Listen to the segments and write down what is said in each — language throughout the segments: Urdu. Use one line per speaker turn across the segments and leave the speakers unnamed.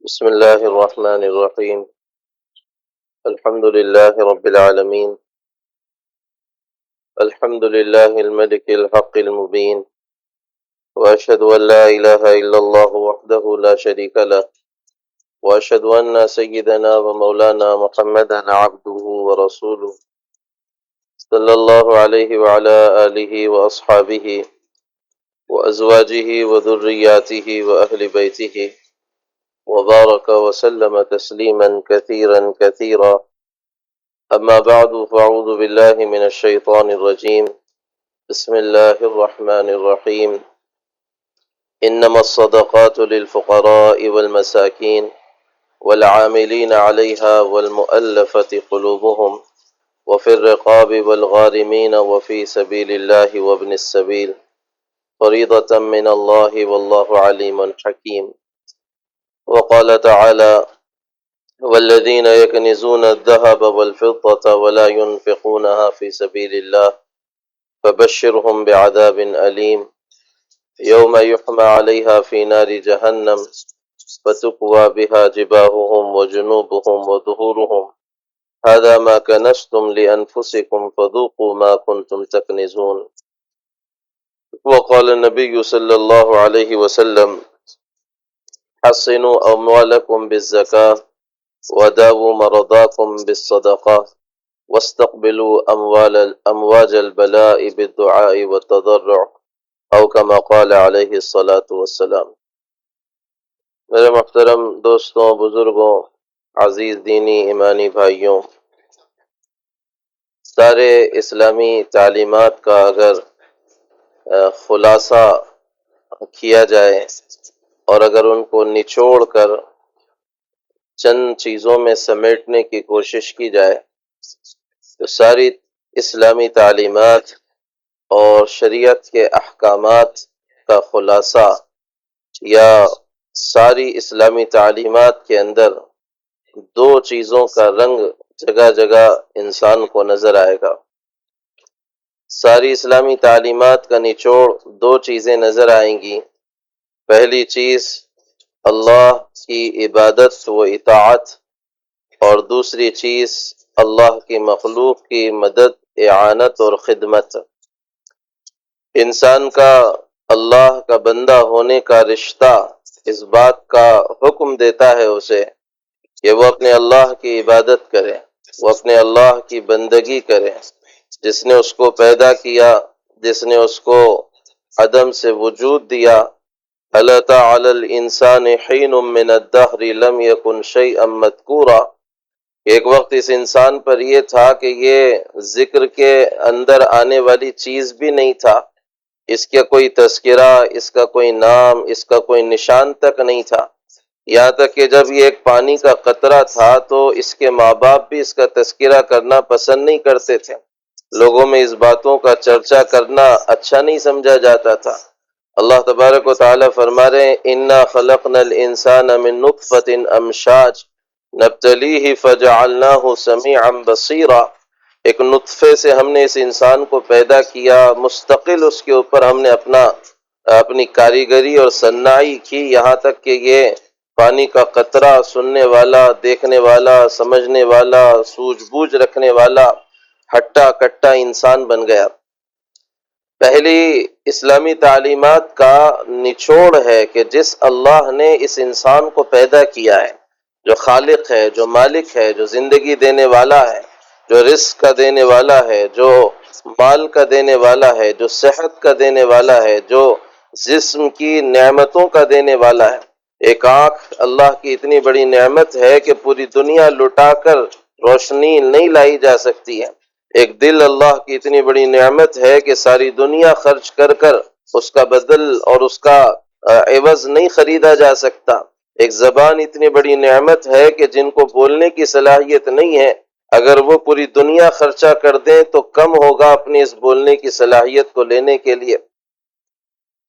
بسم الله الرحمن الرحيم. الحمد لله رب العالمين. الحمد لله الملك الحق المبين، وأشهد أن لا إله إلا الله وحده لا شريك له، وأشهد أن سيدنا ومولانا محمدا عبده ورسوله صلى الله عليه وعلى آله وأصحابه وأزواجه وذرياته وأهل بيته وبارك وسلم تسليما كثيرا كثيرا. أما بعد، فأعوذ بالله من الشيطان الرجيم. بسم الله الرحمن الرحيم. إنما الصدقات للفقراء والمساكين والعاملين عليها والمؤلفة قلوبهم وفي الرقاب والغارمين وفي سبيل الله وابن السبيل فريضة من الله والله عليم حكيم. وقال تعالى: والذين يكنزون الذهب والفضة ولا ينفقونها في سبيل الله فبشرهم بعذاب أليم يوم يحمى عليها في نار جهنم فتقوى بها جباههم وجنوبهم وظهورهم هذا ما كنزتم لأنفسكم فذوقوا ما كنتم تكنزون. وقال النبي صلى الله عليه وسلم: حصنوا أموالكم بالزكاة وداووا مرضاكم بالصدقة واستقبلوا أمواج البلاء بالدعاء والتضرع او كما قال علیہ الصلاۃ والسلام. میرے محترم دوستوں، بزرگوں، عزیز دینی ایمانی بھائیوں، سارے اسلامی تعلیمات کا اگر خلاصہ کیا جائے اور اگر ان کو نچوڑ کر چند چیزوں میں سمیٹنے کی کوشش کی جائے تو ساری اسلامی تعلیمات اور شریعت کے احکامات کا خلاصہ یا ساری اسلامی تعلیمات کے اندر دو چیزوں کا رنگ جگہ جگہ انسان کو نظر آئے گا. ساری اسلامی تعلیمات کا نچوڑ دو چیزیں نظر آئیں گی. پہلی چیز اللہ کی عبادت و اطاعت، اور دوسری چیز اللہ کی مخلوق کی مدد، اعانت اور خدمت. انسان کا اللہ کا بندہ ہونے کا رشتہ اس بات کا حکم دیتا ہے اسے کہ وہ اپنے اللہ کی عبادت کرے، وہ اپنے اللہ کی بندگی کرے، جس نے اس کو پیدا کیا، جس نے اس کو عدم سے وجود دیا. هل أتى على الإنسان حين من الدهر لم يكن شيئا مذكورا. ایک وقت اس انسان پر یہ تھا کہ یہ ذکر کے اندر آنے والی چیز بھی نہیں تھا، اس کا کوئی تذکرہ، اس کا کوئی نام، اس کا کوئی نشان تک نہیں تھا. یہاں تک کہ جب یہ ایک پانی کا قطرہ تھا تو اس کے ماں باپ بھی اس کا تذکرہ کرنا پسند نہیں کرتے تھے. لوگوں میں اس باتوں کا چرچا کرنا اچھا نہیں سمجھا جاتا تھا. اللہ تبارک و تعالی فرما رہے ہیں: انا خلقنا الانسان من نطفۃ امشاج نبتلیہ فجعلناہ سمیعا بصیرا. ایک نطفے سے ہم نے اس انسان کو پیدا کیا، مستقل اس کے اوپر ہم نے اپنی کاریگری اور صنائی کی، یہاں تک کہ یہ پانی کا قطرہ سننے والا، دیکھنے والا، سمجھنے والا، سوجھ بوجھ رکھنے والا ہٹا کٹا انسان بن گیا. پہلی اسلامی تعلیمات کا نچوڑ ہے کہ جس اللہ نے اس انسان کو پیدا کیا ہے، جو خالق ہے، جو مالک ہے، جو زندگی دینے والا ہے، جو رزق کا دینے والا ہے، جو مال کا دینے والا ہے، جو صحت کا دینے والا ہے، جو جسم کی نعمتوں کا دینے والا ہے. ایک آنکھ اللہ کی اتنی بڑی نعمت ہے کہ پوری دنیا لٹا کر روشنی نہیں لائی جا سکتی ہے. ایک دل اللہ کی اتنی بڑی نعمت ہے کہ ساری دنیا خرچ کر کر اس کا بدل اور اس کا عوض نہیں خریدا جا سکتا. ایک زبان اتنی بڑی نعمت ہے کہ جن کو بولنے کی صلاحیت نہیں ہے، اگر وہ پوری دنیا خرچہ کر دیں تو کم ہوگا اپنی اس بولنے کی صلاحیت کو لینے کے لیے.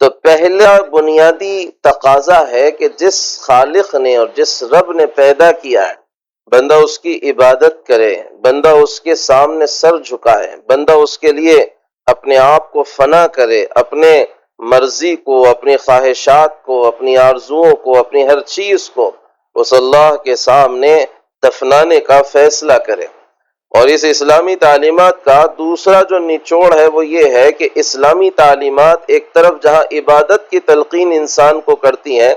تو پہلا بنیادی تقاضا ہے کہ جس خالق نے اور جس رب نے پیدا کیا ہے، بندہ اس کی عبادت کرے، بندہ اس کے سامنے سر جھکائے، بندہ اس کے لیے اپنے آپ کو فنا کرے، اپنے مرضی کو، اپنی خواہشات کو، اپنی آرزوؤں کو، اپنی ہر چیز کو اس اللہ کے سامنے دفنانے کا فیصلہ کرے۔ اور اس اسلامی تعلیمات کا دوسرا جو نچوڑ ہے وہ یہ ہے کہ اسلامی تعلیمات ایک طرف جہاں عبادت کی تلقین انسان کو کرتی ہیں،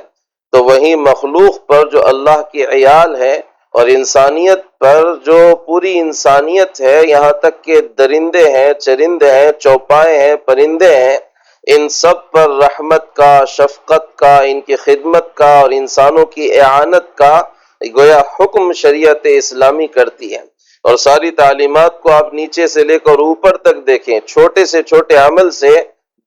تو وہیں مخلوق پر جو اللہ کی عیال ہے اور انسانیت پر جو پوری انسانیت ہے، یہاں تک کہ درندے ہیں، چرندے ہیں، چوپائے ہیں، پرندے ہیں، ان سب پر رحمت کا، شفقت کا، ان کی خدمت کا اور انسانوں کی اعانت کا گویا حکم شریعت اسلامی کرتی ہے۔ اور ساری تعلیمات کو آپ نیچے سے لے کر اوپر تک دیکھیں، چھوٹے سے چھوٹے عمل سے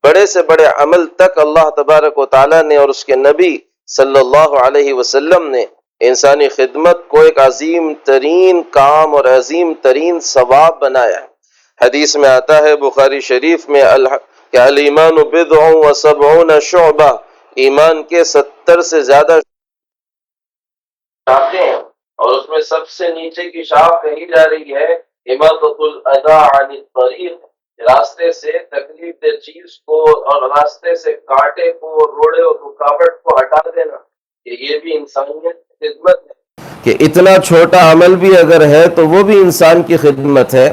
بڑے عمل تک اللہ تبارک و تعالیٰ نے اور اس کے نبی صلی اللہ علیہ وسلم نے انسانی خدمت کو ایک عظیم ترین کام اور عظیم ترین ثواب بنایا ہے۔ حدیث میں آتا ہے بخاری شریف میں کہ الایمان بضع و سبعون شعبہ، ایمان کے 70 سے زیادہ شاخیں ہیں، اور اس میں سب سے نیچے کی شاخ کہی جا رہی ہے اماطۃ الاذى عن الطریق، راستے سے تکلیف دہ چیز کو اور راستے سے کانٹے کو، روڑے اور رکاوٹ کو ہٹا دینا، کہ یہ بھی انسانیت کی خدمت ہے۔ کہ اتنا چھوٹا عمل بھی اگر ہے تو وہ بھی انسان کی خدمت ہے۔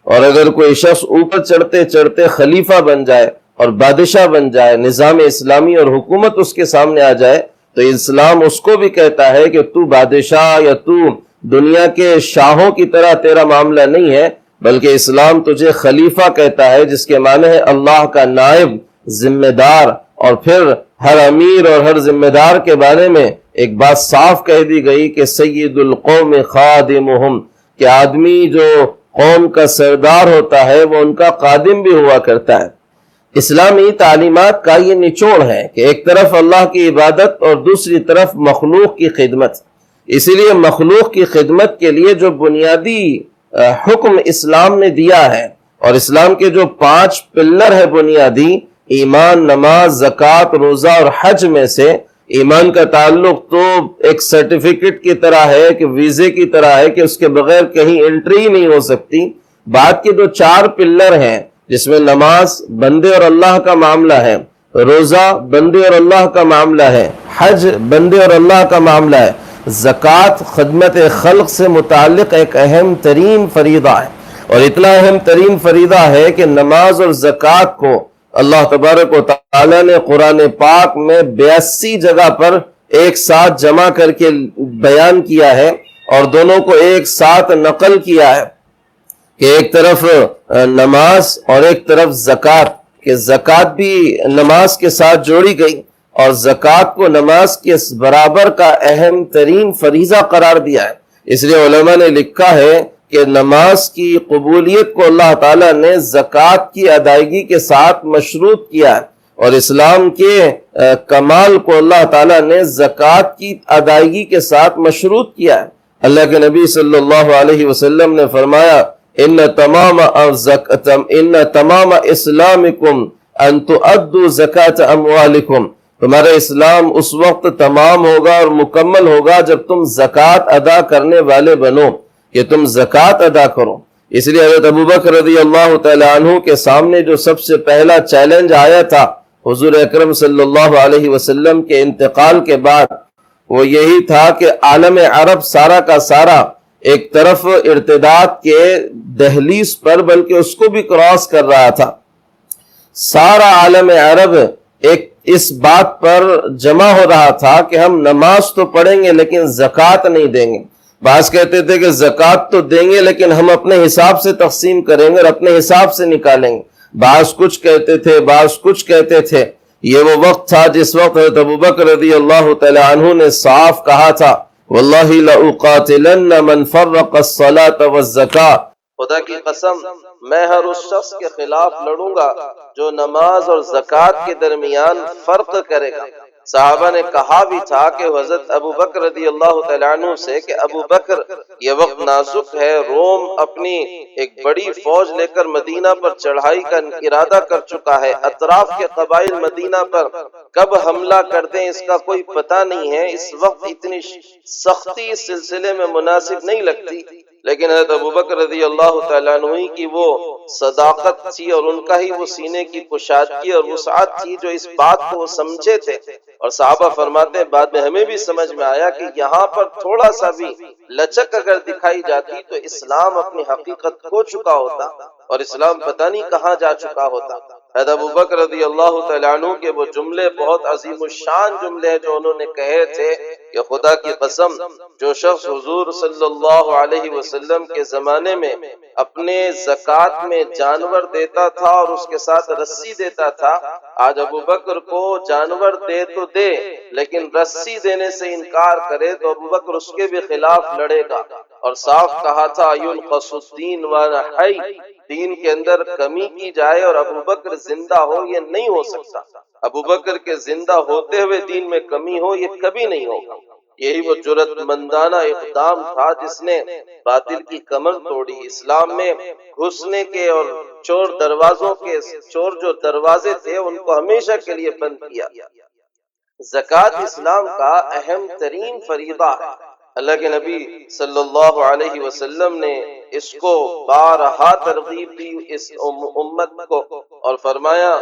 اور اگر کوئی شخص اوپر چڑھتے چڑھتے خلیفہ بن جائے اور بادشاہ بن جائے، نظام اسلامی اور حکومت اس کے سامنے آ جائے، تو اسلام اس کو بھی کہتا ہے کہ تو بادشاہ یا تو دنیا کے شاہوں کی طرح تیرا معاملہ نہیں ہے، بلکہ اسلام تجھے خلیفہ کہتا ہے، جس کے معنی ہے اللہ کا نائب، ذمہ دار۔ اور پھر ہر امیر اور ہر ذمہ دار کے بارے میں ایک بات صاف کہہ دی گئی کہ سید القوم خادمہم، کہ آدمی جو قوم کا سردار ہوتا ہے وہ ان کا خادم بھی ہوا کرتا ہے۔ اسلامی تعلیمات کا یہ نچوڑ ہے کہ ایک طرف اللہ کی عبادت اور دوسری طرف مخلوق کی خدمت۔ اسی لیے مخلوق کی خدمت کے لیے جو بنیادی حکم اسلام نے دیا ہے، اور اسلام کے جو 5 پلر ہے بنیادی، ایمان، نماز، زکوٰۃ، روزہ اور حج میں سے ایمان کا تعلق تو ایک سرٹیفکیٹ کی طرح ہے، کہ ویزے کی طرح ہے، کہ اس کے بغیر کہیں انٹری نہیں ہو سکتی۔ بعد کے جو 4 پلر ہیں، جس میں نماز بندے اور اللہ کا معاملہ ہے، روزہ بندے اور اللہ کا معاملہ ہے، حج بندے اور اللہ کا معاملہ ہے، زکوٰۃ خدمت خلق سے متعلق ایک اہم ترین فریضہ ہے۔ اور اتنا اہم ترین فریضہ ہے کہ نماز اور زکوٰۃ کو اللہ تبارک و تعالیٰ نے قرآن پاک میں 82 جگہ پر ایک ساتھ جمع کر کے بیان کیا ہے، اور دونوں کو ایک ساتھ نقل کیا ہے، کہ ایک طرف نماز اور ایک طرف زکوٰۃ، کہ زکوٰۃ بھی نماز کے ساتھ جوڑی گئی، اور زکوٰۃ کو نماز کے برابر کا اہم ترین فریضہ قرار دیا ہے۔ اس لیے علماء نے لکھا ہے کہ نماز کی قبولیت کو اللہ تعالیٰ نے زکوٰۃ کی ادائیگی کے ساتھ مشروط کیا ہے، اور اسلام کے کمال کو اللہ تعالیٰ نے زکوٰۃ کی ادائیگی کے ساتھ مشروط کیا ہے۔ اللہ کے نبی صلی اللہ علیہ وسلم نے فرمایا ان تمام اسلامکم ان تؤدوا زکاۃ اموالکم، تمہارا اسلام اس وقت تمام ہوگا اور مکمل ہوگا جب تم زکوٰۃ ادا کرنے والے بنو، کہ تم زکوٰۃ ادا کرو۔ اس لیے حضرت ابوبکر رضی اللہ تعالی عنہ کے سامنے جو سب سے پہلا چیلنج آیا تھا حضور اکرم صلی اللہ علیہ وسلم کے انتقال کے بعد، وہ یہی تھا کہ عالم عرب سارا کا سارا ایک طرف ارتداد کے دہلیز پر، بلکہ اس کو بھی کراس کر رہا تھا۔ سارا عالم عرب ایک اس بات پر جمع ہو رہا تھا کہ ہم نماز تو پڑھیں گے لیکن زکوٰۃ نہیں دیں گے۔ بعض کہتے تھے کہ زکوٰۃ تو دیں گے لیکن ہم اپنے حساب سے تقسیم کریں گے اور اپنے حساب سے نکالیں گے۔ بعض کچھ کہتے تھے، بعض کچھ کہتے تھے۔ یہ وہ وقت تھا جس وقت حضرت ابوبکر رضی اللہ تعالی عنہ نے صاف کہا تھا واللہ لأقاتلن من فرق الصلاة والزکاة، خدا کی قسم میں ہر اس شخص کے خلاف لڑوں گا جو نماز اور زکوٰۃ کے درمیان فرق کرے گا۔ صحابہ نے کہا بھی تھا کہ حضرت ابوبکر رضی اللہ تعالیٰ عنہ سے کہ ابوبکر یہ وقت نازک ہے، روم اپنی ایک بڑی فوج لے کر مدینہ پر چڑھائی کا ارادہ کر چکا ہے، اطراف کے قبائل مدینہ پر کب حملہ کر دیں اس کا کوئی پتہ نہیں ہے، اس وقت اتنی سختی اس سلسلے میں مناسب نہیں لگتی، لیکن حضرت ابوبکر رضی اللہ تعالیٰ عنہ کی وہ صداقت تھی اور ان کا ہی وہ سینے کی کشادگی اور وسعت تھی جو اس بات کو وہ سمجھے تھے. اور صحابہ فرماتے ہیں بعد میں ہمیں بھی سمجھ میں آیا کہ یہاں پر تھوڑا سا بھی لچک اگر دکھائی جاتی تو اسلام اپنی حقیقت کھو چکا ہوتا اور اسلام پتہ نہیں کہاں جا چکا ہوتا. حضرت ابوبکر رضی اللہ تعالیٰ عنہ کے وہ جملے بہت عظیم الشان جملے ہیں جو انہوں نے کہے تھے کہ خدا کی قسم جو شخص حضور صلی اللہ علیہ وسلم کے زمانے میں اپنے زکوٰۃ میں جانور دیتا تھا اور اس کے ساتھ رسی دیتا تھا، آج ابوبکر کو جانور دے تو دے لیکن رسی دینے سے انکار کرے تو ابوبکر اس کے بھی خلاف لڑے گا. اور صاف کہا تھا ينقص الدین وانا حی، دین کے اندر کمی کی جائے اور ابوبکر زندہ ہو یہ نہیں ہو سکتا. ابوبکر کے زندہ ہوتے ہوئے دین میں کمی ہو یہ کبھی نہیں ہوگا. یہی وہ جرأت مندانہ اقدام تھا جس نے باطل کی کمر توڑی، اسلام میں گھسنے کے اور چور جو دروازے تھے ان کو ہمیشہ کے لیے بند کیا. زکوٰۃ اسلام کا اہم ترین فریضہ ہے. اللہ کے نبی صلی اللہ علیہ وسلم نے اس کو بارہا ترغیب دی اس امت کو اور فرمایا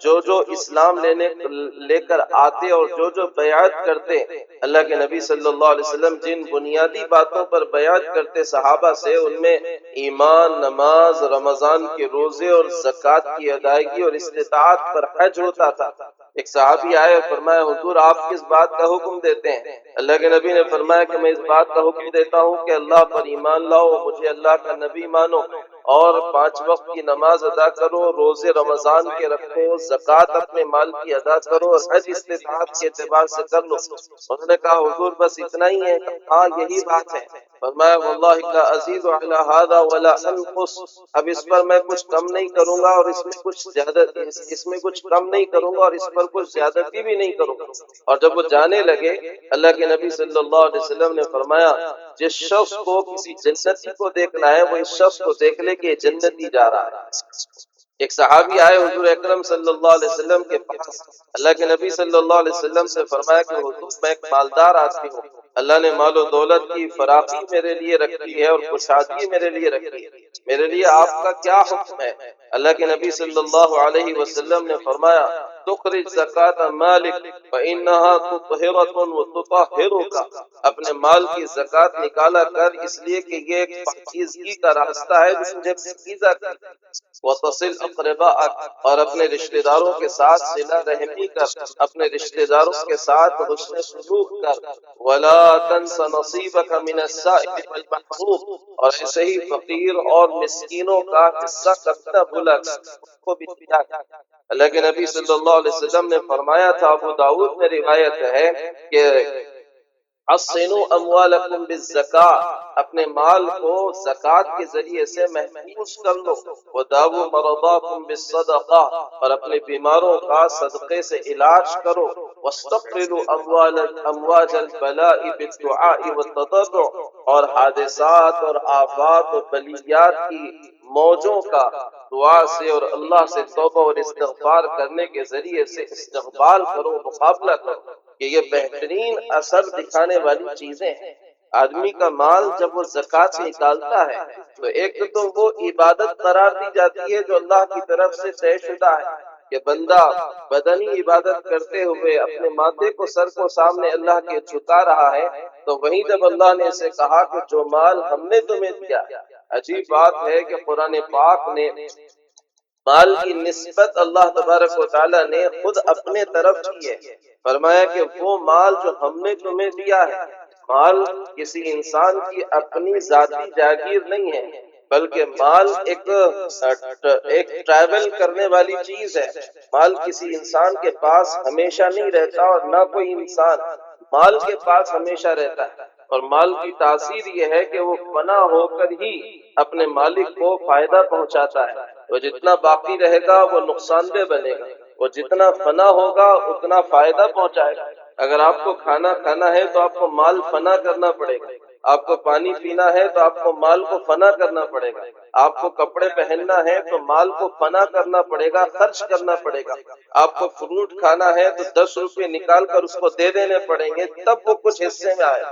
جو اسلام لے کر آتے اور جو بیعت کرتے، اللہ کے نبی صلی اللہ علیہ وسلم جن بنیادی باتوں پر بیعت کرتے صحابہ سے ان میں ایمان، نماز، رمضان کے روزے اور زکوٰۃ کی ادائیگی اور استطاعت پر حج ہوتا تھا. ایک صحابی آئے اور فرمایا حضور آپ کس بات کا حکم دیتے ہیں؟ اللہ کے نبی نے فرمایا کہ میں اس بات کا حکم دیتا ہوں کہ اللہ پر ایمان لاؤ، مجھے اللہ کا نبی مانو اور 5 وقت کی نماز ادا کرو، روزے رمضان کے رکھو، زکوٰۃ اپنے مال کی ادا کرو اور حج استطاعت کے اعتبار سے کر لو. انہوں نے کہا حضور بس اتنا ہی ہے؟ ہاں یہی بات ہے. فرمایا واللہ لا ازید علی هذا ولا انقص، اب اس پر میں کچھ کم نہیں کروں گا اور اس میں کچھ کم نہیں کروں گا اور اس پر کچھ زیادتی بھی نہیں کروں گا. اور جب وہ جانے لگے اللہ کے نبی صلی اللہ علیہ وسلم نے فرمایا جس شخص کو کسی جنتی کو دیکھنا ہے وہ اس شخص کو دیکھ لے کہ جنتی جا رہا ہے. ایک صحابی آئے حضور اکرم صلی اللہ علیہ وسلم کے پاس، اللہ کے نبی صلی اللہ علیہ وسلم سے فرمایا کہ حضور میں ایک مالدار آدمی ہوں، اللہ نے مال و دولت کی فراخی میرے لیے رکھی ہے اور کشادگی میرے لیے رکھی ہے، میرے لیے آپ کا کیا حکم ہے؟ اللہ کے نبی صلی اللہ علیہ وسلم نے فرمایا تخرج زکات مالک فإنها تطهرة وتطهرك، اپنے مال کی زکات نکالا کر اس لیے کہ یہ ایک پاکیزگی کا راستہ ہے جس میں پاکیزہ کر. وتصل اقرباءک، اور اپنے رشتہ داروں کے ساتھ صلہ رحمی کر، اپنے رشتہ داروں کے ساتھ حسن سلوک کر. ولا تنس نصیبک من السائل والمحروم، اور ایسے ہی فقیر اور مسکینوں کا حصہ کرنا بھولا کو بھی دیا. اللہ کے نبی صلی اللہ علیہ وسلم نے فرمایا تھا، ابو داؤد میں روایت ہے کہ حصنوا اموالکم بالزکاۃ، اپنے مال کو زکوٰۃ کے ذریعے سے محفوظ کر لو. وداووا مرضاکم بالصدقہ، اور اپنے بیماروں کا صدقے سے علاج کرو. واستقبلوا امواج البلاء بالدعاء والتضرع، اور حادثات اور آفات و بلیات کی موجوں کا دعا سے اور اللہ سے توبہ اور استغفار کرنے کے ذریعے سے استقبال کرو، مقابلہ کرو. کہ یہ بہترین اثر دکھانے والی چیزیں ہیں. آدمی کا مال جب وہ زکوٰۃ سے نکالتا ہے تو ایک تو وہ عبادت قرار دی جاتی ہے جو اللہ کی طرف سے طے شدہ ہے کہ بندہ بدنی عبادت کرتے ہوئے اپنے ماتھے کو سر کو سامنے اللہ کے جھکا رہا ہے. تو وہیں جب اللہ نے اسے کہا کہ جو مال ہم نے تمہیں دیا، عجیب بات ہے کہ قرآن پاک نے مال کی نسبت اللہ تبارک و تعالیٰ نے خود اپنے طرف کی ہے. فرمایا کہ وہ مال جو ہم نے تمہیں دیا ہے، مال کسی انسان کی اپنی ذاتی جاگیر نہیں ہے بلکہ مال ایک ٹریول کرنے والی چیز ہے. مال کسی انسان کے پاس ہمیشہ نہیں رہتا اور نہ کوئی انسان مال کے پاس ہمیشہ رہتا ہے. اور مال کی تاثیر یہ ہے کہ وہ فنا ہو کر ہی اپنے مالک کو فائدہ پہنچاتا ہے. وہ جتنا باقی رہے گا وہ نقصان دہ بنے گا، وہ جتنا فنا ہوگا اتنا فائدہ پہنچائے گا. اگر آپ کو کھانا کھانا ہے تو آپ کو مال فنا کرنا پڑے گا، آپ کو پانی پینا ہے تو آپ کو مال کو فنا کرنا پڑے گا، آپ کو کپڑے پہننا ہے تو مال کو فنا کرنا پڑے گا، خرچ کرنا پڑے گا. آپ کو فروٹ کھانا ہے تو 10 روپے نکال کر اس کو دے دینے پڑیں گے تب وہ کچھ حصے میں آئے.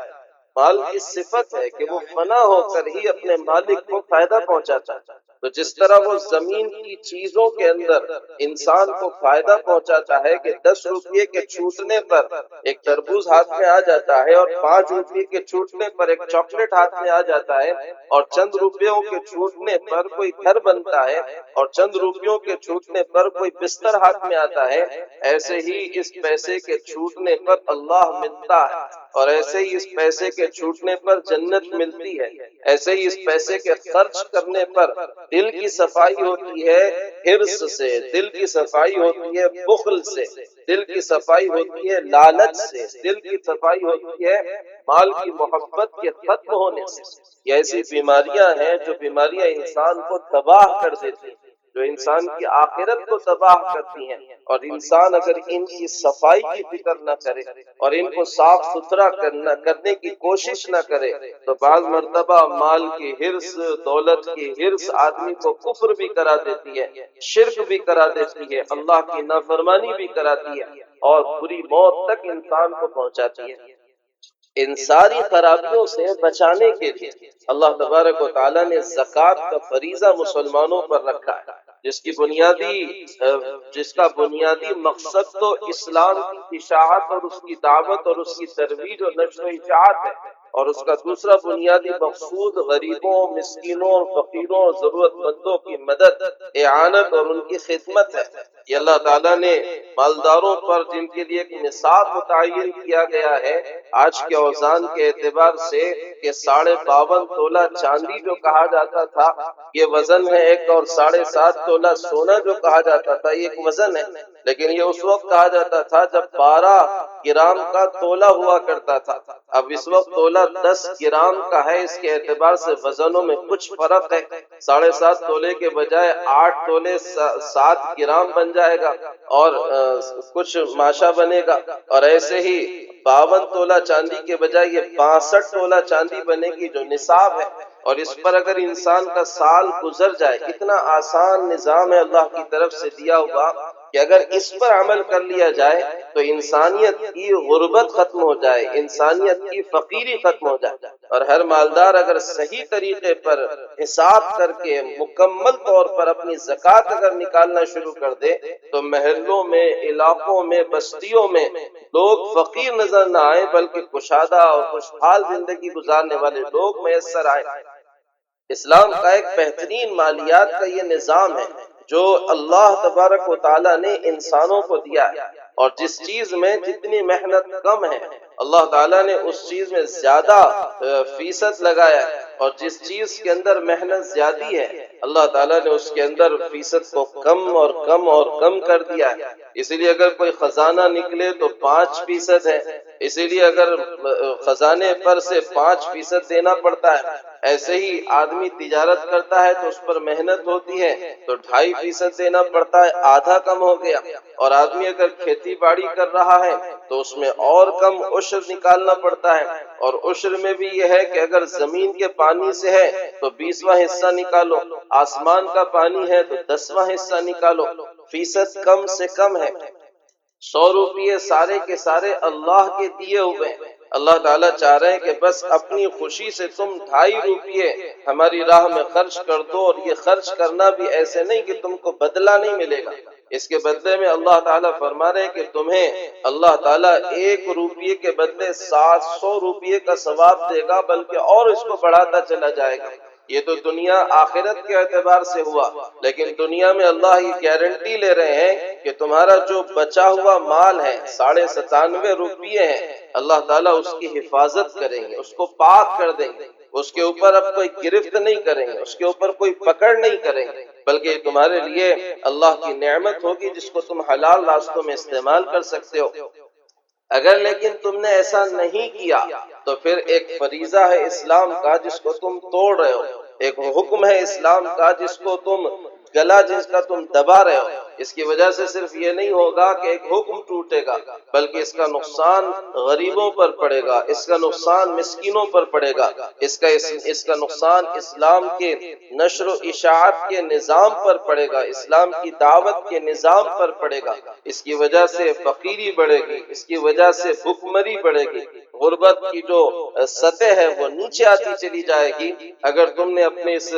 مال کی صفت ہے کہ وہ فنا ہو کر ہی اپنے مالک کو فائدہ پہنچاتا ہے۔ تو جس طرح وہ زمین کی چیزوں کے اندر انسان کو فائدہ پہنچاتا ہے کہ 10 روپے کے چھوٹنے پر ایک تربوز ہاتھ میں آ جاتا ہے، اور 5 روپے کے چھوٹنے پر ایک چاکلیٹ ہاتھ میں آ جاتا ہے، اور چند روپیوں کے چھوٹنے پر کوئی گھر بنتا ہے، اور چند روپیوں کے چھوٹنے پر کوئی بستر ہاتھ میں آتا ہے، ایسے ہی اس پیسے کے چھوٹنے پر اللہ ملتا ہے، اور ایسے ہی اس پیسے کے چھوٹنے پر جنت ملتی ہے، ایسے ہی اس پیسے کے خرچ کرنے پر دل کی صفائی ہوتی ہے حرص سے، دل کی صفائی ہوتی ہے بخل سے، دل کی صفائی ہوتی ہے لالچ سے، دل کی صفائی ہوتی ہے مال کی محبت کے ختم ہونے سے۔ یہ ایسی بیماریاں ہیں جو بیماریاں انسان کو تباہ کر دیتی ہیں، جو انسان کی آخرت کو تباہ کرتی ہیں، اور انسان اگر ان کی صفائی کی فکر نہ کرے اور ان کو صاف ستھرا کرنے کی کوشش نہ کرے تو بعض مرتبہ مال کی حرص، دولت کی حرص آدمی کو کفر بھی کرا دیتی ہے، شرک بھی کرا دیتی ہے، اللہ کی نافرمانی بھی کراتی ہے، اور بری موت تک انسان کو پہنچاتی ہے۔ ان ساری خرابیوں سے بچانے کے لیے اللہ تبارک و تعالیٰ نے زکوٰۃ کا فریضہ مسلمانوں پر رکھا ہے، جس کا بنیادی مقصد تو اسلام کی اشاعت اور اس کی دعوت اور اس کی ترویج اور نشر و اشاعت ہے، اور اس کا دوسرا بنیادی مقصود غریبوں، مسکینوں، فقیروں اور ضرورت مندوں کی مدد، اعانت اور ان کی خدمت ہے۔ یہ اللہ تعالیٰ نے مالداروں پر جن کے لیے ایک نصاب متعین کیا گیا ہے آج کے اوزان کے اعتبار سے کہ 52.5 تولہ چاندی جو کہا جاتا تھا یہ وزن ہے ایک، اور 7.5 تولہ سونا جو کہا جاتا تھا یہ ایک وزن ہے، لیکن یہ اس وقت کہا جاتا تھا جب 12 گرام کا تولہ ہوا کرتا تھا۔ اب اس وقت تولہ 10 گرام کا ہے، اس کے اعتبار سے وزنوں میں کچھ فرق ہے، 7.5 تولے کے بجائے 8 تولے 7 گرام بن جائے گا، اور کچھ ماشا بنے گا، اور ایسے ہی 52 تولہ چاندی کے بجائے یہ 62 تولہ چاندی بنے گی جو نصاب ہے۔ اور اس پر اگر انسان کا سال گزر جائے، اتنا آسان نظام ہے اللہ کی طرف سے دیا ہوا کہ اگر اس پر عمل کر لیا جائے تو انسانیت کی غربت ختم ہو جائے، انسانیت کی فقیری ختم ہو جائے، اور ہر مالدار اگر صحیح طریقے پر حساب کر کے مکمل طور پر اپنی زکوٰۃ اگر نکالنا شروع کر دے تو محلوں میں، علاقوں میں، بستیوں میں لوگ فقیر نظر نہ آئے بلکہ کشادہ اور خوشحال زندگی گزارنے والے لوگ میسر آئے۔ اسلام کا ایک بہترین مالیات کا یہ نظام ہے جو اللہ تبارک و تعالیٰ نے انسانوں کو دیا ہے، اور جس چیز میں جتنی محنت کم ہے اللہ تعالیٰ نے اس چیز میں زیادہ فیصد لگایا ہے، اور جس چیز کے اندر محنت زیادی ہے اللہ تعالیٰ نے اس کے اندر فیصد کو کم اور کم اور کم کر دیا ہے۔ اسی لیے اگر کوئی خزانہ نکلے تو 5% ہے، اسی لیے اگر خزانے پر سے 5% دینا پڑتا ہے، ایسے ہی آدمی تجارت کرتا ہے تو اس پر محنت ہوتی ہے تو 2.5% دینا پڑتا ہے، آدھا کم ہو گیا، اور آدمی اگر کھیتی باڑی کر رہا ہے تو اس میں اور کم عشر نکالنا پڑتا ہے، اور عشر میں بھی یہ ہے کہ اگر زمین کے پانی سے ہے تو 20واں حصہ نکالو، آسمان کا پانی ہے تو 10واں حصہ نکالو، فیصد کم سے کم ہے۔ 100 روپیے سارے کے سارے اللہ کے دیے ہوئے ہیں، اللہ تعالیٰ چاہ رہے ہیں کہ بس اپنی خوشی سے تم 2.5 روپیے ہماری راہ میں خرچ کر دو، اور یہ خرچ کرنا بھی ایسے نہیں کہ تم کو بدلہ نہیں ملے گا، اس کے بدلے میں اللہ تعالیٰ فرما رہے ہیں کہ تمہیں اللہ تعالیٰ 1 روپیے کے بدلے 700 روپیے کا ثواب دے گا، بلکہ اور اس کو بڑھاتا چلا جائے گا۔ یہ تو دنیا آخرت کے اعتبار سے ہوا، لیکن دنیا میں اللہ یہ گارنٹی لے رہے ہیں کہ تمہارا جو بچا ہوا مال ہے 97.5 روپیے ہیں، اللہ تعالیٰ اس کی حفاظت کریں گے، اس کو پاک کر دیں گے، اس کے اوپر اب کوئی گرفت نہیں کریں گے، اس کے اوپر کوئی پکڑ نہیں کریں گے، بلکہ یہ تمہارے لیے اللہ کی نعمت ہوگی جس کو تم حلال راستوں میں استعمال کر سکتے ہو۔ اگر لیکن تم نے ایسا نہیں کیا تو پھر ایک فریضہ ہے اسلام کا جس کو تم توڑ رہے ہو، ایک حکم ہے اسلام کا جس کا تم دبا رہے ہو، اس کی وجہ سے صرف یہ نہیں ہوگا کہ ایک حکم ٹوٹے گا، بلکہ اس کا نقصان غریبوں پر پڑے گا، اس کا نقصان مسکینوں پر پڑے گا، اس کا نقصان اسلام کے نشر و اشاعت کے نظام پر پڑے گا، اسلام کی دعوت کے نظام پر پڑے گا۔ اس کی وجہ سے فقیری بڑھے گی، اس کی وجہ سے بھوکمری بڑھے گی، غربت کی جو سطح ہے وہ نیچے آتی چلی جائے گی اگر تم نے اپنے اس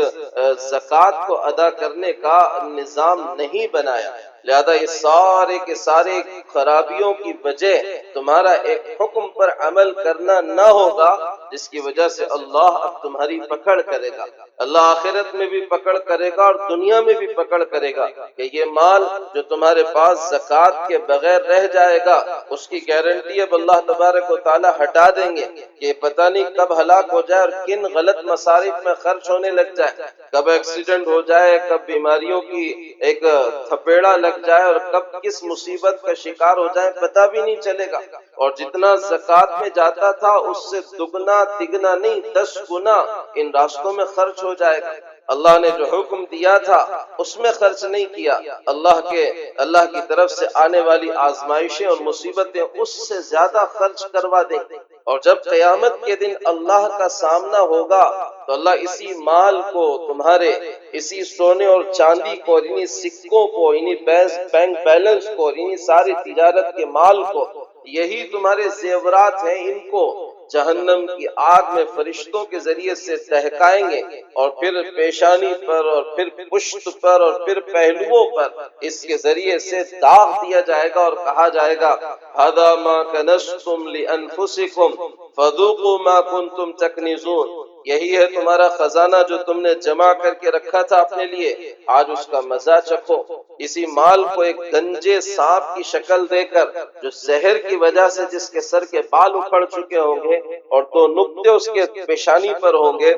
زکوٰۃ کو ادا کرنے کا نظام نہیں بنایا۔ لہذا یہ سارے کے سارے خرابیوں کی وجہ تمہارا ایک حکم پر عمل کرنا نہ ہوگا، جس کی وجہ سے اللہ اب تمہاری پکڑ کرے گا، اللہ آخرت میں بھی پکڑ کرے گا اور دنیا میں بھی پکڑ کرے گا کہ یہ مال جو تمہارے پاس زکوٰۃ کے بغیر رہ جائے گا اس کی گارنٹی اب اللہ تبارک و تعالی ہٹا دیں گے کہ پتہ نہیں کب ہلاک ہو جائے اور کن غلط مصارف میں خرچ ہونے لگ جائے، کب ایکسیڈنٹ ہو جائے، کب بیماریوں کی ایک تھپیڑا لگ جائے اور کب کس مصیبت کا شکار ہو جائے پتہ بھی نہیں چلے گا، اور جتنا زکوٰۃ میں جاتا تھا اس سے دگنا تگنا نہیں 10 گنا ان راستوں میں خرچ ہو جائے گا۔ اللہ نے جو حکم دیا تھا اس میں خرچ نہیں کیا، اللہ کی طرف سے آنے والی آزمائشیں اور مصیبتیں اس سے زیادہ خرچ کروا دیں، اور جب قیامت کے دن اللہ کا سامنا ہوگا تو اللہ اسی مال کو، تمہارے اسی سونے اور چاندی کو، انہی سکوں کو، انہی بینک بیلنس کو، انہی ساری تجارت کے مال کو، یہی تمہارے زیورات ہیں، ان کو جہنم کی آگ میں فرشتوں کے ذریعے سے دہکائیں گے، اور پھر پیشانی پر اور پھر پشت پر اور پھر پہلوؤں پر اس کے ذریعے سے داغ دیا جائے گا اور کہا جائے گا ھذا ما کنزتم لانفسکم فذوقوا ما کنتم تکنزون، یہی ہے تمہارا خزانہ جو تم نے جمع کر کے رکھا تھا اپنے لیے، آج اس کا مزہ چکھو۔ اسی مال کو ایک گنجے سانپ کی شکل دے کر، جو زہر کی وجہ سے جس کے سر کے بال اکھڑ چکے ہوں گے اور 2 نقطے اس کے پیشانی پر ہوں گے،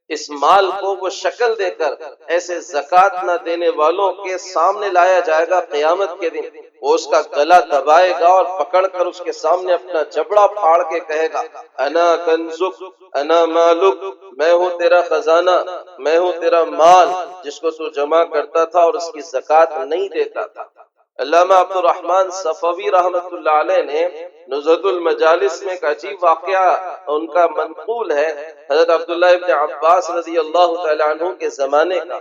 اس مال کو وہ شکل دے کر ایسے زکوٰۃ نہ دینے والوں کے سامنے لایا جائے گا قیامت کے دن، وہ اس کا گلا دبائے گا اور پکڑ کر اس کے سامنے اپنا جبڑا پھاڑ کے کہے گا انا کنزک انا مالک، میں ہوں تیرا خزانہ، میں ہوں تیرا مال جس کو تو جمع کرتا تھا اور اس کی زکوٰۃ نہیں دیتا تھا۔ علامہ عبد الرحمن صفوی رحمۃ اللہ علیہ نے نزہۃ المجالس میں ایک عجیب واقعہ ان کا منقول ہے حضرت عبداللہ ابن عباس رضی اللہ تعالیٰ عنہ کے زمانے کا۔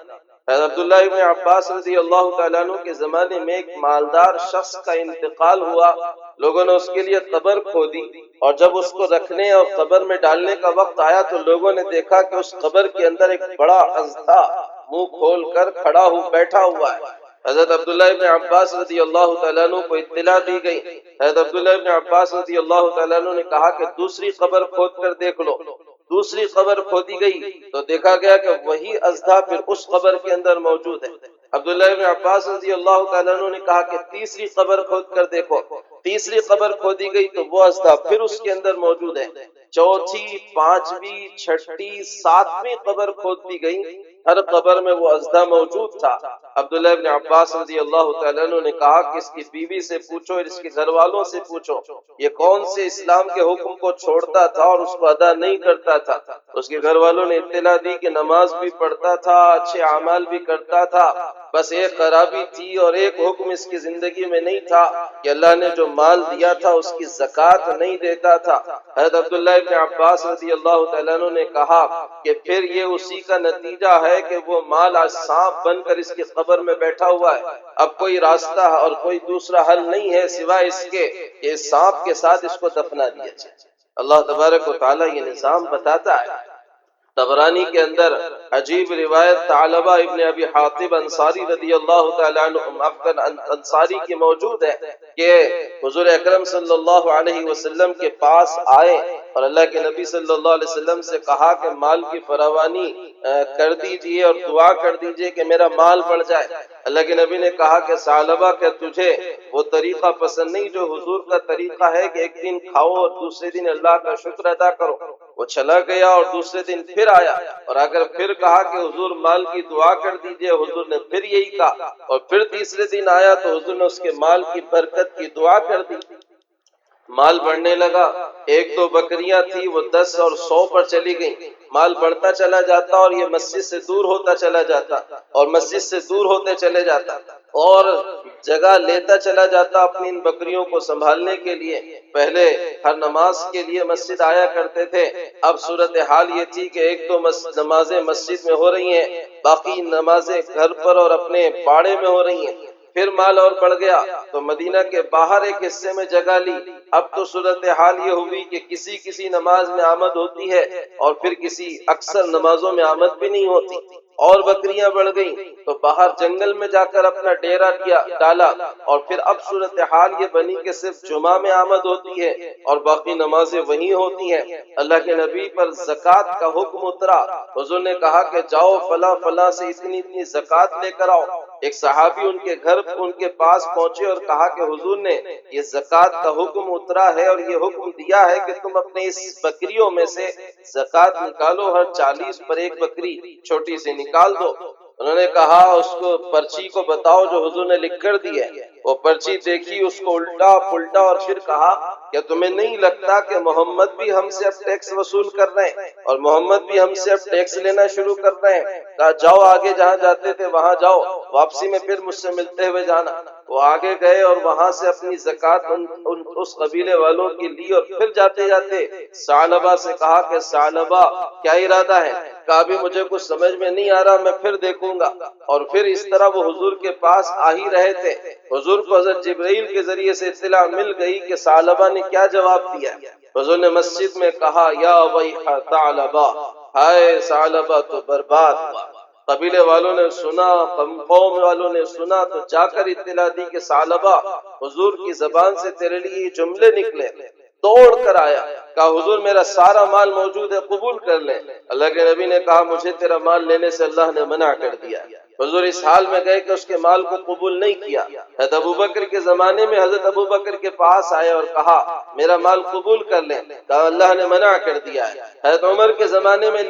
حضرت عبداللہ ابن عباس رضی اللہ تعالیٰ عنہ کے زمانے میں ایک مالدار شخص کا انتقال ہوا، لوگوں نے اس کے لیے قبر کھودی، اور جب اس کو رکھنے اور قبر میں ڈالنے کا وقت آیا تو لوگوں نے دیکھا کہ اس قبر کے اندر ایک بڑا اژدھا منہ کھول کر بیٹھا ہوا ہے۔ حضرت عبداللہ ابن عباس رضی اللہ تعالیٰ عنہ کو اطلاع دی گئی، حضرت عبداللہ ابن عباس رضی اللہ تعالیٰ عنہ نے کہا کہ دوسری قبر کھود کر دیکھ لو۔ دوسری قبر کھودی گئی تو دیکھا گیا کہ وہی اژدھا پھر اس قبر کے اندر موجود ہے۔ عبداللہ ابن عباس رضی اللہ تعالیٰ عنہ نے کہا کہ تیسری قبر کھود کر دیکھو۔ تیسری قبر کھودی گئی تو وہ اژدھا پھر اس کے اندر موجود ہے۔ چوتھی، پانچویں، چھٹی، ساتویں قبر کھود دی گئی، ہر قبر میں وہ اژدھا موجود تھا۔ عبداللہ ابن عباس رضی اللہ تعالیٰ عنہ نے کہا کہ اس کی بیوی سے پوچھو اور اس کے گھر والوں سے پوچھو، یہ کون سے اسلام کے حکم کو چھوڑتا تھا اور اس کو ادا نہیں کرتا تھا؟ اس کے گھر والوں نے اطلاع دی کہ نماز بھی پڑھتا تھا، اچھے اعمال بھی کرتا تھا، بس ایک خرابی تھی اور ایک حکم اس کی زندگی میں نہیں تھا کہ اللہ نے جو مال دیا تھا اس کی زکوٰۃ نہیں دیتا تھا۔ حضرت عبداللہ ابن عباس رضی اللہ تعالیٰ عنہ نے کہا کہ پھر یہ اسی کا نتیجہ ہے کہ وہ مال آج سانپ بن کر اس کی قبر میں بیٹھا ہوا ہے۔ اب کوئی راستہ اور کوئی دوسرا حل نہیں ہے سوائے اس کے کہ اس سانپ کے ساتھ اس کو دفنا دیا جائے۔ اللہ تبارک و تعالیٰ یہ نظام بتاتا ہے۔ طبرانی کے اندر عجیب روایت ثعلبہ ابن ابی حاطب انصاری رضی اللہ تعالیٰ عنہ انصاری کی موجود ہے کہ حضور اکرم صلی اللہ علیہ وسلم کے پاس آئے اور اللہ کے نبی صلی اللہ علیہ وسلم سے کہا کہ مال کی فراوانی کر دیجئے اور دعا کر دیجئے کہ میرا مال بڑھ جائے۔ اللہ کے نبی نے کہا کہ ثعلبہ کہ تجھے وہ طریقہ پسند نہیں جو حضور کا طریقہ ہے کہ ایک دن کھاؤ اور دوسرے دن اللہ کا شکر ادا کرو۔ وہ چلا گیا اور دوسرے دن پھر آیا اور اگر پھر کہا کہ حضور مال کی دعا کر دیجئے، حضور نے پھر یہی کہا، اور پھر تیسرے دن آیا تو حضور نے اس کے مال کی برکت کی دعا کر دی۔ مال بڑھنے لگا، 1-2 بکریاں تھی وہ 10 اور 100 پر چلی گئیں، مال بڑھتا چلا جاتا اور یہ مسجد سے دور ہوتا چلا جاتا اور مسجد سے دور ہوتے چلے جاتا اور جگہ لیتا چلا جاتا اپنی ان بکریوں کو سنبھالنے کے لیے۔ پہلے ہر نماز کے لیے مسجد آیا کرتے تھے، اب صورتحال یہ تھی کہ ایک دو نمازیں مسجد میں ہو رہی ہیں، باقی نمازیں گھر پر اور اپنے باڑے میں ہو رہی ہیں۔ پھر مال اور بڑھ گیا تو مدینہ کے باہر ایک حصے میں جگہ لی۔ اب تو صورتحال یہ ہوئی کہ کسی نماز میں آمد ہوتی ہے اور پھر کسی اکثر نمازوں میں آمد بھی نہیں ہوتی، اور بکریاں بڑھ گئیں تو باہر جنگل میں جا کر اپنا ڈیرا ڈالا، اور پھر اب صورتحال یہ بنی کہ صرف جمعہ میں آمد ہوتی ہے اور باقی نمازیں وہیں ہوتی ہیں۔ اللہ کے نبی پر زکوٰۃ کا حکم اترا، حضور نے کہا کہ جاؤ فلاں فلاں سے اتنی زکوٰۃ لے کر آؤ۔ ایک صحابی ان کے گھر ان کے پاس پہنچے اور کہا کہ حضور نے یہ زکوٰۃ کا حکم اترا ہے اور یہ حکم دیا ہے کہ تم اپنے اس بکریوں میں سے زکوٰۃ نکالو، ہر 40 پر ایک بکری چھوٹی سی نکال دو۔ انہوں نے کہا اس کو پرچی کو بتاؤ جو حضور نے لکھ کر دی ہے۔ وہ پرچی دیکھی، اس کو الٹا پلٹا اور پھر کہا کیا تمہیں نہیں لگتا کہ محمد بھی ہم سے اب ٹیکس وصول کر رہے ہیں اور محمد بھی ہم سے اب ٹیکس لینا شروع کر رہے ہیں؟ کہا جاؤ آگے جہاں جاتے تھے وہاں جاؤ، واپسی میں پھر مجھ سے ملتے ہوئے جانا۔ وہ آگے گئے اور وہاں سے اپنی زکوٰۃ اس قبیلے والوں کی لی، اور پھر جاتے جاتے ثعلبہ سے کہا کہ ثعلبہ کیا ارادہ ہے؟ کہا بھی مجھے کچھ سمجھ میں نہیں آ رہا، میں پھر دیکھوں گا۔ اور پھر اس طرح وہ حضور کے پاس آ ہی رہے تھے، حضور کو حضرت جبرائیل کے ذریعے سے اطلاع مل گئی کہ ثعلبہ نے کیا جواب دیا۔ حضور نے مسجد میں کہا یا ویح ثعلبہ، ہائے ثعلبہ تو برباد ہوا۔ قبیلے والوں نے سنا، قوم والوں نے سنا تو جا کر اطلاع دی کہ ثعلبہ حضور کی زبان سے تیرے لیے یہ جملے نکلے۔ دوڑ کر آیا، کہا حضور میرا سارا مال موجود ہے، قبول کر لیں۔ اللہ کے نبی نے کہا مجھے تیرا مال لینے سے اللہ نے منع کر دیا۔ حضور اس حال میں گئے کہ اس کے مال کو قبول نہیں کیا۔ حضرت ابوبکر کے زمانے میں حضرت ابوبکر کے پاس آئے اور کہا میرا مال قبول کر لیں، کہا اللہ نے منع کر دیا ہے۔ حضرت عمر کے زمانے میں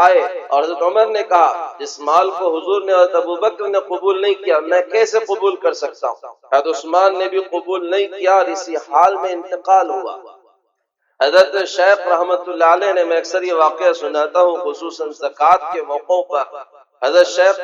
آئے اور حضرت عمر نے کہا جس مال کو حضور نے حضرت ابوبکر نے قبول نہیں کیا میں کیسے قبول کر سکتا ہوں؟ حضرت عثمان نے بھی قبول نہیں کیا، اور اسی حال میں انتقال ہوا۔ حضرت شیخ رحمت اللہ علیہ نے، میں اکثر یہ واقعہ سناتا ہوں خصوصاً زکوٰۃ کے موقعوں پر، حضرت شیخ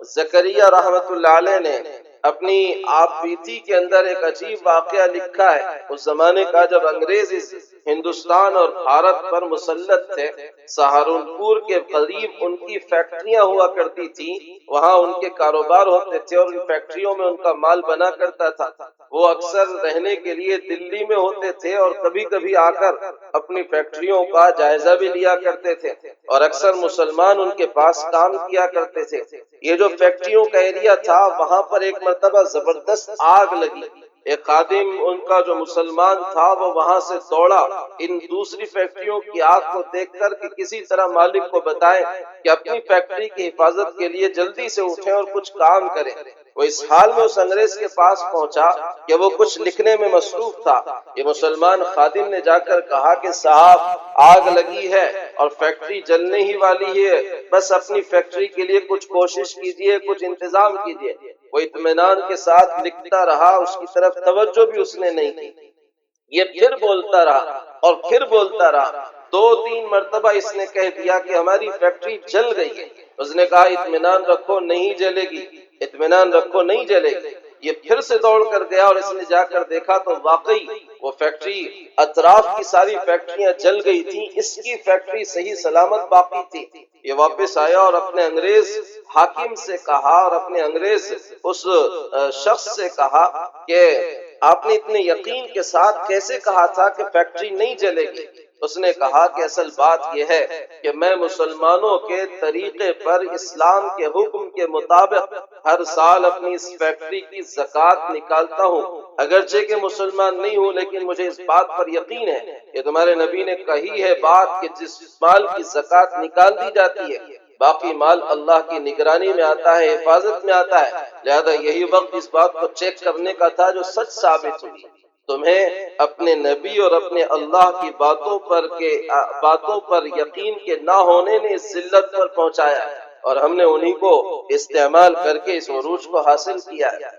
زکریا رحمت اللہ علیہ نے اپنی آپ بیتی کے اندر ایک عجیب واقعہ لکھا ہے۔ اس زمانے کا جب انگریز ہندوستان اور بھارت پر مسلط تھے، سہارنپور کے قریب ان کی فیکٹریاں ہوا کرتی تھیں، وہاں ان کے کاروبار ہوتے تھے اور ان فیکٹریوں میں ان کا مال بنا کرتا تھا۔ وہ اکثر رہنے کے لیے دلی میں ہوتے تھے اور کبھی کبھی آ کر اپنی فیکٹریوں کا جائزہ بھی لیا کرتے تھے، اور اکثر مسلمان ان کے پاس کام کیا کرتے تھے۔ یہ جو فیکٹریوں کا ایریا تھا وہاں پر ایک مرتبہ زبردست آگ لگی۔ ایک خادم ان کا جو مسلمان تھا وہ وہاں سے دوڑا ان دوسری فیکٹریوں کی آگ کو دیکھ کر کہ کسی طرح مالک کو بتائیں کہ اپنی فیکٹری کی حفاظت کے لیے جلدی سے اٹھیں اور کچھ کام کریں۔ وہ اس حال میں اس انگریز کے پاس پہنچا کہ وہ کچھ لکھنے میں مصروف تھا۔ یہ مسلمان خادم نے جا کر کہا کہ صاحب آگ لگی ہے اور فیکٹری جلنے ہی والی ہے، بس اپنی فیکٹری کے لیے کچھ کوشش کیجئے، کچھ انتظام کیجئے۔ وہ اطمینان کے ساتھ لکھتا رہا، اس کی طرف توجہ بھی اس نے نہیں کی۔ یہ پھر بولتا رہا اور پھر بولتا رہا، 2-3 مرتبہ اس نے کہہ دیا کہ ہماری فیکٹری جل گئی ہے۔ اس نے کہا اطمینان رکھو نہیں جلے گی، اطمینان رکھو نہیں جلے گی۔ یہ پھر سے دوڑ کر گیا اور اس نے جا کر دیکھا تو واقعی وہ فیکٹری، اطراف کی ساری فیکٹریاں جل گئی تھیں، اس کی فیکٹری صحیح سلامت باقی تھی۔ یہ واپس آیا اور اپنے انگریز حاکم سے کہا اور اپنے انگریز اس شخص سے کہا کہ آپ نے اتنے یقین کے ساتھ کیسے کہا تھا کہ فیکٹری نہیں جلے گی؟ اس نے کہا کہ اصل بات یہ ہے کہ میں مسلمانوں کے طریقے پر اسلام کے حکم کے مطابق ہر سال اپنی اس فیکٹری کی زکوٰۃ نکالتا ہوں، اگرچہ کہ مسلمان نہیں ہوں، لیکن مجھے اس بات پر یقین ہے کہ تمہارے نبی نے کہی ہے بات کہ جس مال کی زکوٰۃ نکال دی جاتی ہے باقی مال اللہ کی نگرانی میں آتا ہے، حفاظت میں آتا ہے، لہذا یہی وقت اس بات کو چیک کرنے کا تھا جو سچ ثابت ہوئی۔ تمہیں اپنے نبی اور اپنے اللہ کی باتوں پر یقین کے نہ ہونے نے اس ذلت پر پہنچایا ہے، اور ہم نے انہی کو استعمال کر کے اس عروج کو حاصل کیا ہے۔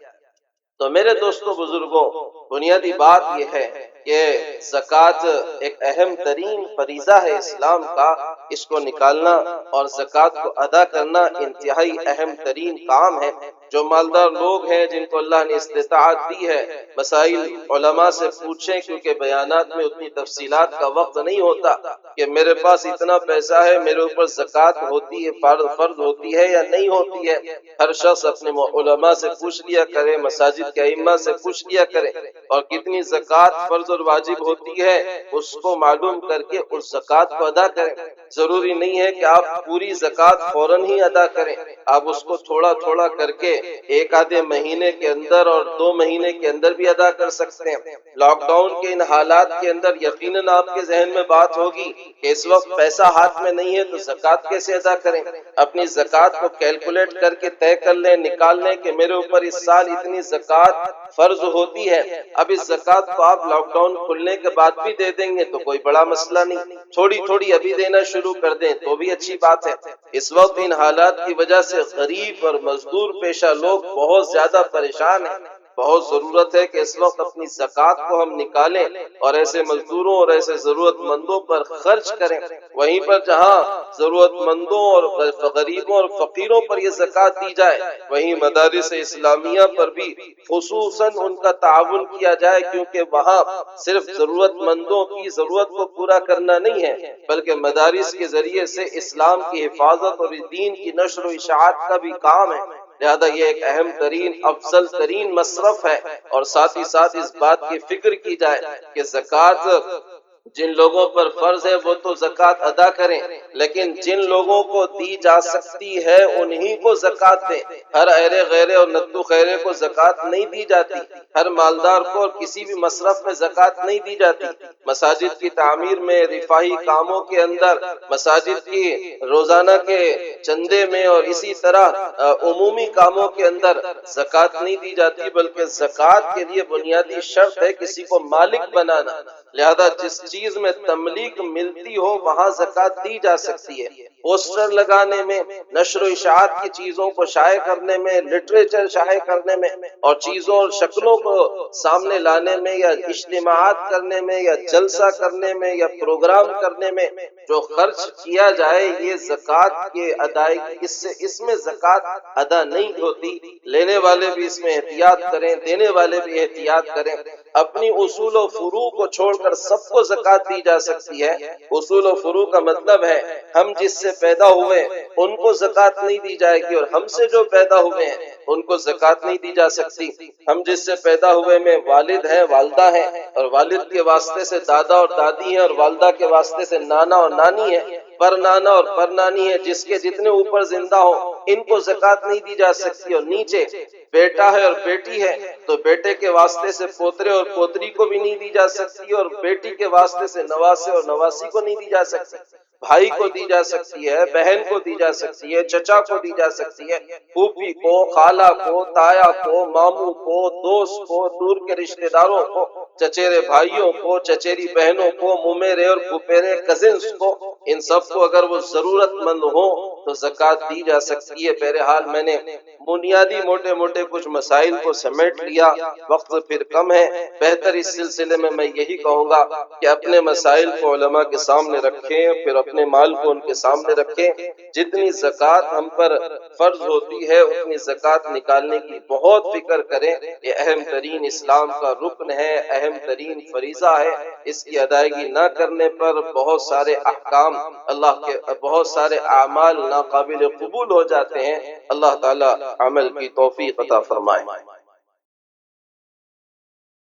تو میرے دوستوں بزرگوں، بنیادی بات یہ ہے کہ زکوٰۃ ایک اہم ترین فریضہ ہے اسلام کا، اس کو نکالنا اور زکوٰۃ کو ادا کرنا انتہائی اہم ترین کام ہے۔ جو مالدار لوگ ہیں جن کو اللہ نے استطاعت دی ہے، مسائل علماء سے پوچھیں، کیونکہ بیانات میں اتنی تفصیلات کا وقت نہیں ہوتا کہ میرے پاس اتنا پیسہ ہے، میرے اوپر زکوٰۃ ہوتی ہے، فرض ہوتی ہے یا نہیں ہوتی ہے۔ ہر شخص اپنے علماء سے پوچھ لیا کرے، مساجد کے ائمہ سے پوچھ لیا کرے، اور کتنی زکوٰۃ فرض اور واجب ہوتی ہے اس کو معلوم کر کے اس زکوٰۃ کو ادا کریں۔ ضروری نہیں ہے کہ آپ پوری زکوٰۃ فوراً ہی ادا کریں، آپ اس کو تھوڑا تھوڑا کر کے ایک آدھے مہینے کے اندر اور 2 مہینے کے اندر بھی ادا کر سکتے ہیں۔ لاک ڈاؤن کے ان حالات کے اندر یقیناً آپ کے ذہن میں بات ہوگی کہ اس وقت پیسہ ہاتھ میں نہیں ہے تو زکوٰۃ کیسے ادا کریں۔ اپنی زکوٰۃ کو کیلکولیٹ کر کے طے کر لیں، نکال لیں کہ میرے اوپر اس سال اتنی زکوٰۃ فرض ہوتی ہے۔ اب اس زکوٰۃ کو آپ لاک ڈاؤن کھلنے کے بعد بھی دے دیں گے تو کوئی بڑا مسئلہ نہیں، تھوڑی تھوڑی ابھی دینا شروع کر دیں تو بھی اچھی بات ہے۔ اس وقت ان حالات کی وجہ سے غریب اور مزدور پیشہ لوگ بہت زیادہ پریشان ہیں۔ بہت ضرورت ہے کہ اس وقت اپنی زکوٰۃ کو ہم نکالیں اور ایسے مزدوروں اور ایسے ضرورت مندوں پر خرچ کریں۔ وہیں پر جہاں ضرورت مندوں اور غریبوں اور فقیروں پر یہ زکوٰۃ دی جائے، وہیں مدارس اسلامیہ پر بھی خصوصاً ان کا تعاون کیا جائے، کیونکہ وہاں صرف ضرورت مندوں کی ضرورت کو پورا کرنا نہیں ہے بلکہ مدارس کے ذریعے سے اسلام کی حفاظت اور دین کی نشر و اشاعت کا بھی کام ہے۔ لہذا یہ ایک اہم ترین افضل ترین مصرف ہے، اور ساتھ ہی ساتھ اس بات کی فکر کی جائے کہ زکوٰۃ جن لوگوں پر فرض ہے وہ تو زکوٰۃ ادا کریں، لیکن جن لوگوں کو دی جا سکتی ہے انہی کو زکوٰۃ دیں۔ ہر ایرے غیرے اور نتو خیرے کو زکوٰۃ نہیں دی جاتی، ہر مالدار کو اور کسی بھی مصرف میں زکوٰۃ نہیں دی جاتی۔ مساجد کی تعمیر میں، رفاہی کاموں کے اندر، مساجد کی روزانہ کے چندے میں اور اسی طرح عمومی کاموں کے اندر زکوٰۃ نہیں دی جاتی، بلکہ زکوٰۃ کے لیے بنیادی شرط ہے کسی کو مالک بنانا۔ لہذا جس چیز میں تملیک ملتی ہو وہاں زکوٰۃ دی جا سکتی ہے۔ پوسٹر لگانے میں، نشر و اشاعت کی چیزوں کو شائع کرنے میں، لٹریچر شائع کرنے میں، اور چیزوں اور شکلوں کو سامنے لانے میں، یا اجتماعات کرنے میں، یا جلسہ کرنے میں، یا پروگرام کرنے میں جو خرچ کیا جائے، یہ زکوٰۃ کے ادائیگی اس میں زکوٰۃ ادا نہیں ہوتی۔ لینے والے بھی اس میں احتیاط کریں، دینے والے بھی احتیاط کریں۔ اپنی اصول و فروع کو چھوڑ کر سب کو زکوٰۃ دی جا سکتی ہے۔ اصول و فروع کا مطلب ہے ہم جس سے پیدا ہوئے ان کو زکوٰۃ نہیں دی جائے گی، اور ہم سے جو پیدا ہوئے ہیں ان کو زکوٰۃ نہیں دی جا سکتی۔ ہم جس سے پیدا ہوئے میں والد ہیں، والدہ ہیں، اور والد کے واسطے سے دادا اور دادی ہیں، اور والدہ کے واسطے سے نانا اور نانی ہے، پر نانا اور پر نانی ہے، جس کے جتنے اوپر زندہ ہوں ان کو زکوٰۃ نہیں دی جا سکتی۔ اور نیچے بیٹا ہے اور بیٹی ہے تو بیٹے کے واسطے سے پوترے اور پوتری کو بھی نہیں دی جا سکتی، اور بیٹی کے واسطے سے نواسے اور نواسی کو نہیں دی جا سکتی۔ بھائی کو دی جا سکتی ہے، بہن کو دی جا سکتی ہے، چچا کو دی جا سکتی ہے، پھوپھی کو، خالہ کو، تایا کو، ماموں کو، دوست کو، دور کے رشتہ داروں کو، چچیرے بھائیوں کو، چچیری بہنوں کو، ممیرے اور پھپھیرے کزنز کو، ان سب کو اگر وہ ضرورت مند ہو تو زکوٰۃ دی جا سکتی ہے۔ بہرحال میں نے بنیادی موٹے موٹے کچھ مسائل کو سمیٹ لیا، وقت پھر کم ہے۔ بہتر اس سلسلے میں یہی کہوں گا کہ اپنے مسائل کو علماء کے سامنے رکھیں، پھر اپنے مال کو ان کے سامنے رکھیں۔ جتنی زکوٰۃ ہم پر فرض ہوتی ہے اتنی زکوٰۃ نکالنے کی بہت فکر کریں۔ یہ اہم ترین اسلام کا رکن ہے، اہم ترین فریضہ ہے۔ اس کی ادائیگی نہ کرنے پر بہت سارے احکام، اللہ کے بہت سارے اعمال ناقابل قبول ہو جاتے ہیں۔ اللہ تعالی عمل کی توفیق عطا فرمائے۔